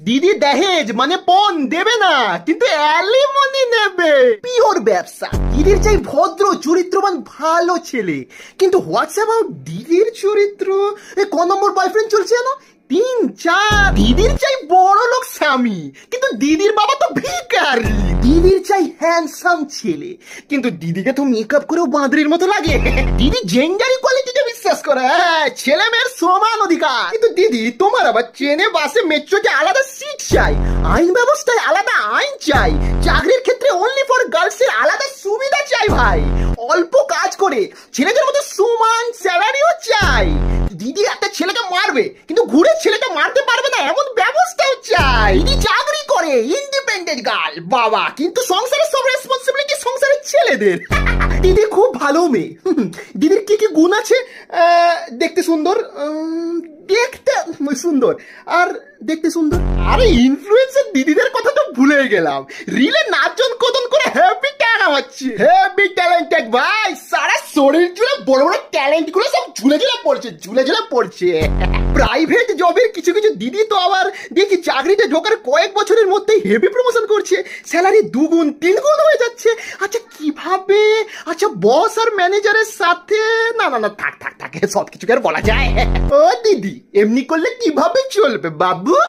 দিদি দহেজ মানে পণ দেবে না, কিন্তু অ্যালিমনি নেবে। পিওর ব্যবসা। দিদির চাই ভদ্র চরিত্রবান ভালো ছেলে, কিন্তু হোয়াটস অ্যাবাউট দিদির চরিত্র? ক নম্বর বয়ফ্রেন্ড চলছে না, 3-4। দিদির চাই বড় লোক স্বামী, কিন্তু দিদির বাবা তো ভিখারি। দিদির চাই হ্যান্ডসাম ছেলে, কিন্তু দিদিকে তো মেকআপ করেও বাঁদরির মতো লাগে। দিদি জেন্ডার ইকুয়ালিটিকে বিশ্বাস করে, ছেলে মেয়ের সমান অধিকার। কিন্তু দিদি তোমার আবার ট্রেনে বাসে মেট্রোতে আলাদা সিট চাই, আইন ব্যবস্থায় আলাদা আইন চাই, চাকরির ক্ষেত্রে অনলি ফর গার্লস এর আলাদা সুবিধা চাই ভাই, অল্প কাজ করে ছেলেদের মতো সমান স্যালারিও চাই। দিদি একটা ছেলেকে মারবে, কিন্তু ঘুরে ছেলেটা মারতে পারবে না এমন ব্যবস্থাও চাই। দিদি চাকরি করে, ইন্ডিপেন্ডেন্ট গার্ল বাবা, কিন্তু সংসারের সব রেসপন্সিবিলিটি সংসারের ছেলেদের। দিদি খুব ভালো মেয়ে। দিদির কি কি গুণ আছে? দেখতে সুন্দর, দেখতে সুন্দর আর দেখতে সুন্দর। আরে ইনফ্লুয়েন্সার দিদিদের কথা তো ভুলে গেলাম, রিলে নাচন কদন করে হ্যাপি টাকা হচ্ছে, হ্যাপি ট্যালেন্টেড ভাই। সারা শরীর জুড়ে বড় বড় ট্যালেন্ট গুলো সব ঝুলে ঝুলে পড়ছে, ঝুলে ঝুলে পড়ছে। প্রাইভেট জবের কিছু কিছু দিদি তো আবার দেখি চাকরিতে ঢোকার কয়েক বছরের মধ্যেই হেভি প্রমোশন করছে, স্যালারি 2-3 গুণ হয়ে যাচ্ছে। আচ্ছা কিভাবে? আচ্ছা বস আর ম্যানেজারের সাথে না না না থাক থাক থাক, সব কিছু আর বলা যায়? ও দিদি এমনি করলে কিভাবে চলবে বাবু?